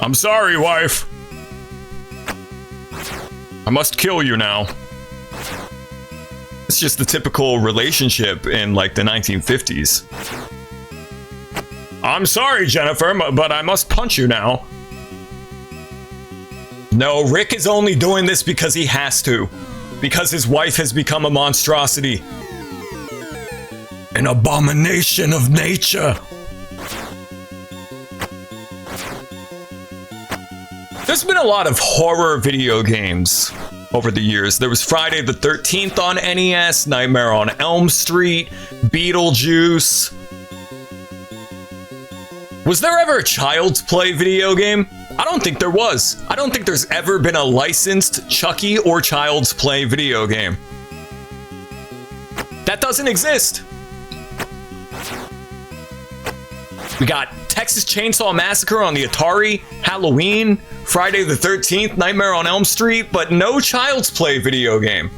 I'm sorry, wife. I must kill you now. It's just the typical relationship in, like, the 1950s. I'm sorry, Jennifer, but I must punch you now. No, Rick is only doing this because he has to. Because his wife has become a monstrosity. An abomination of nature. There's been a lot of horror video games over the years. There was Friday the 13th on NES, Nightmare on Elm Street, Beetlejuice. Was there ever a Child's Play video game? I don't think there was. I don't think there's ever been a licensed Chucky or Child's Play video game. That doesn't exist. We got Texas Chainsaw Massacre on the Atari, Halloween, Friday the 13th, Nightmare on Elm Street, but no Child's Play video game.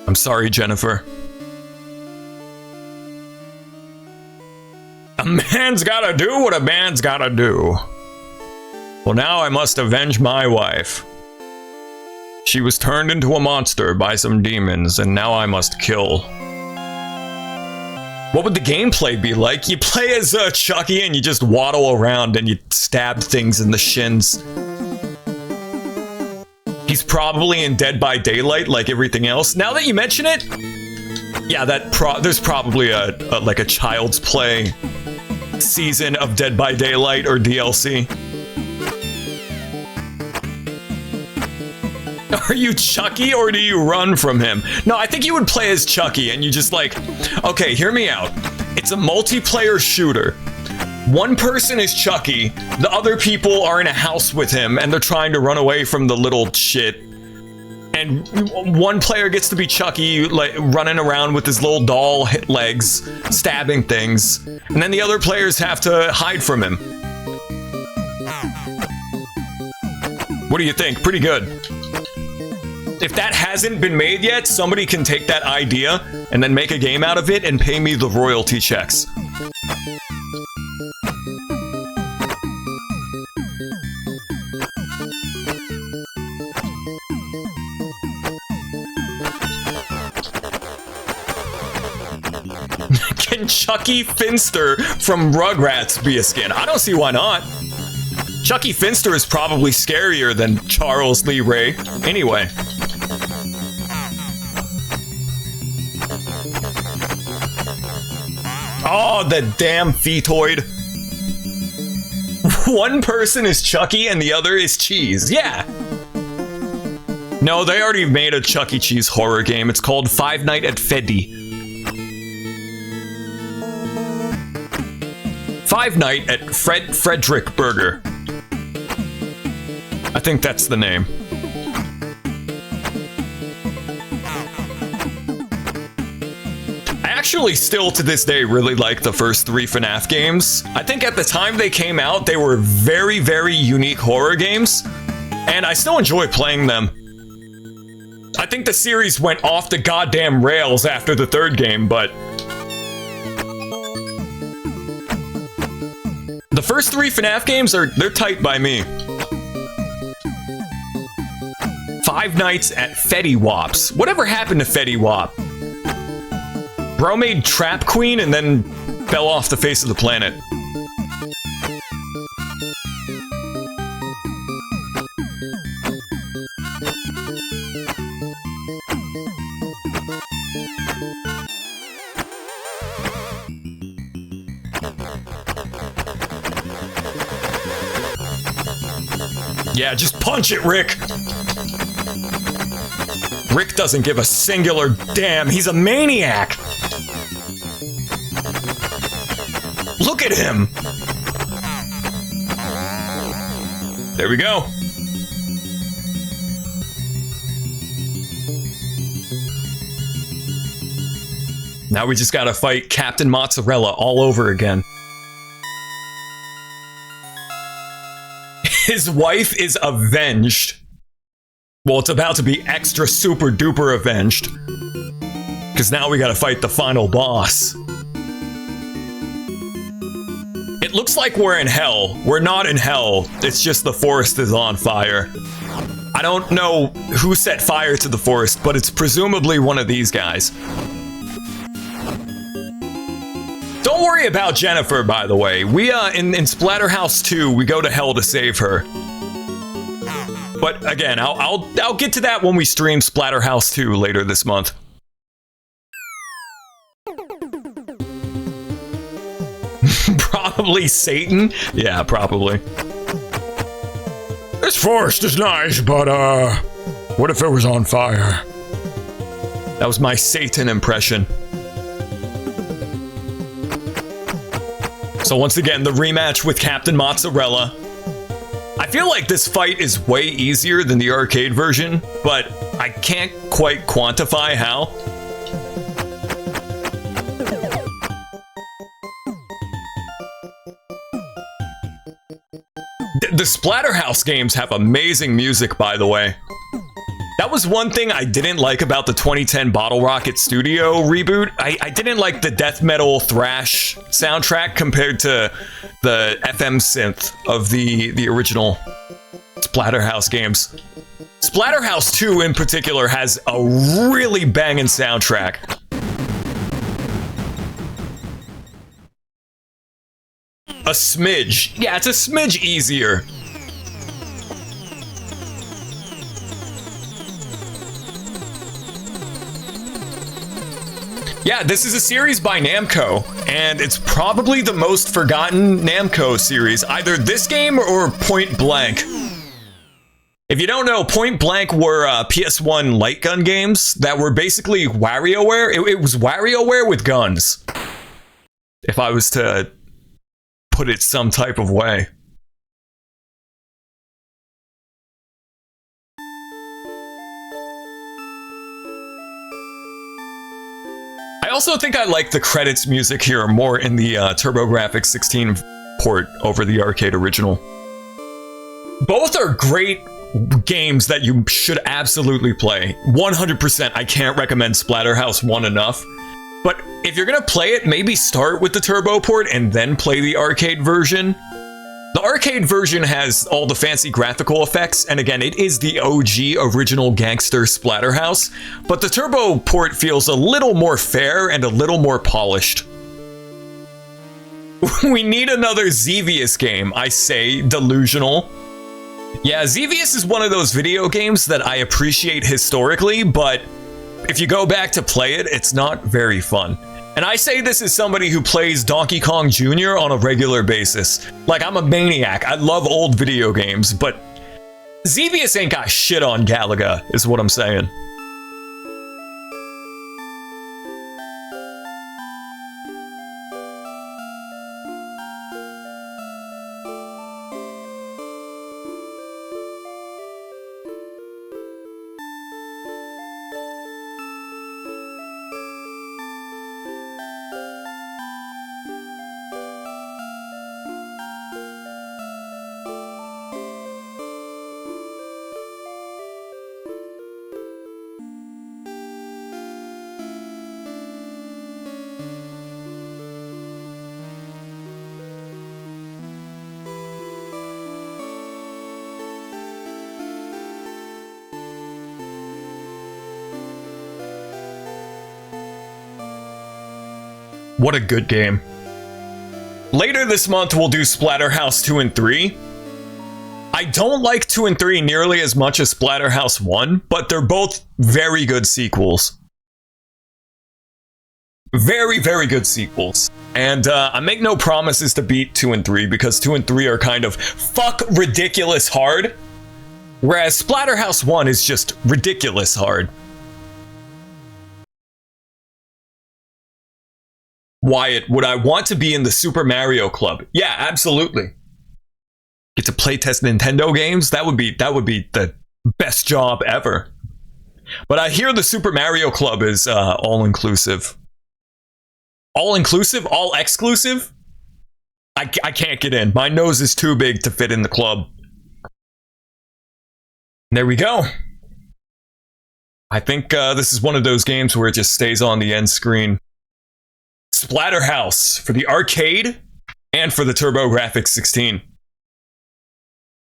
I'm sorry, Jennifer. A man's gotta do what a man's gotta do. Well, now I must avenge my wife. She was turned into a monster by some demons, and now I must kill. What would the gameplay be like? You play as Chucky and you just waddle around and you stab things in the shins. He's probably in Dead by Daylight like everything else. Now that you mention it, yeah, there's probably like a Child's Play season of Dead by Daylight or DLC. Are you Chucky or do you run from him? No, I think you would play as Chucky and you just like, okay, hear me out. It's a multiplayer shooter. One person is Chucky, the other people are in a house with him and they're trying to run away from the little shit. And one player gets to be Chucky, like running around with his little doll legs, stabbing things. And then the other players have to hide from him. What do you think? Pretty good. If that hasn't been made yet, somebody can take that idea and then make a game out of it and pay me the royalty checks. Can Chucky Finster from Rugrats be a skin? I don't see why not. Chucky Finster is probably scarier than Charles Lee Ray. Anyway. Oh, the damn fetoid. One person is Chucky and the other is Cheese. Yeah. No, they already made a Chuck E. Cheese horror game. It's called Five Nights at Freddy. Five Night at Frederick Burger. I think that's the name. I actually still to this day really like the first 3 FNAF games. I think at the time they came out, they were very, very unique horror games, and I still enjoy playing them. I think the series went off the goddamn rails after the 3rd game, but the first 3 FNAF games they're tight by me. Five Nights at Fetty Wap's. Whatever happened to Fetty Wap? Bro made Trap Queen and then fell off the face of the planet. Yeah, just punch it, Rick! Rick doesn't give a singular damn. He's a maniac! Look at him! There we go. Now we just gotta fight Captain Mozzarella all over again. His wife is avenged. Well, it's about to be extra super duper avenged. Because now we gotta fight the final boss. It looks like we're in hell. We're not in hell. It's just the forest is on fire. I don't know who set fire to the forest, but it's presumably one of these guys. Don't worry about Jennifer, by the way. We, in Splatterhouse 2, we go to hell to save her. But again, I'll get to that when we stream Splatterhouse 2 later this month. Probably Satan? Yeah, probably. This forest is nice, but, what if it was on fire? That was my Satan impression. So once again, the rematch with Captain Mozzarella. I feel like this fight is way easier than the arcade version, but I can't quite quantify how. The Splatterhouse games have amazing music, by the way. That was one thing I didn't like about the 2010 Bottle Rocket Studio reboot. I didn't like the death metal thrash soundtrack compared to the FM synth of the original Splatterhouse games. Splatterhouse 2 in particular has a really banging soundtrack. A smidge. Yeah, it's a smidge easier. Yeah, this is a series by Namco, and it's probably the most forgotten Namco series, either this game or Point Blank. If you don't know, Point Blank were PS1 light gun games that were basically WarioWare. It was WarioWare with guns, if I was to put it some type of way. I also think I like the credits music here more in the TurboGrafx 16 port over the arcade original. Both are great games that you should absolutely play. 100%, I can't recommend Splatterhouse 1 enough. But if you're gonna play it, maybe start with the Turbo port and then play the arcade version. The arcade version has all the fancy graphical effects, and again, it is the OG original gangster Splatterhouse, but the Turbo port feels a little more fair and a little more polished. We need another Xevious game, I say, delusional. Yeah, Xevious is one of those video games that I appreciate historically, but if you go back to play it, it's not very fun. And I say this as somebody who plays Donkey Kong Jr. on a regular basis. Like, I'm a maniac. I love old video games, but Xevious ain't got shit on Galaga, is what I'm saying. What a good game. Later this month, we'll do Splatterhouse 2 and 3. I don't like 2 and 3 nearly as much as Splatterhouse 1, but they're both very good sequels. Very, very good sequels. And I make no promises to beat 2 and 3 because 2 and 3 are kind of fuck ridiculous hard. Whereas Splatterhouse 1 is just ridiculous hard. Wyatt, would I want to be in the Super Mario Club? Yeah, absolutely. Get to playtest Nintendo games? That would be the best job ever. But I hear the Super Mario Club is all-inclusive. All-inclusive? All-exclusive? I can't get in. My nose is too big to fit in the club. There we go. I think this is one of those games where it just stays on the end screen. Splatterhouse for the arcade and for the TurboGrafx 16.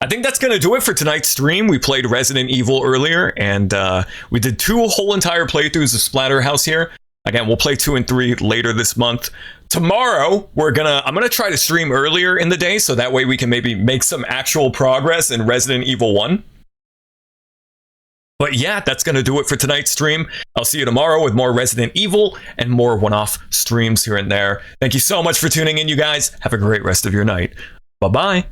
I think that's going to do it for tonight's stream. We played Resident Evil earlier, and we did 2 whole entire playthroughs of Splatterhouse here. Again, we'll play 2 and 3 later this month. Tomorrow, I'm gonna try to stream earlier in the day, so that way we can maybe make some actual progress in Resident Evil 1. But yeah, that's going to do it for tonight's stream. I'll see you tomorrow with more Resident Evil and more one-off streams here and there. Thank you so much for tuning in, you guys. Have a great rest of your night. Bye-bye.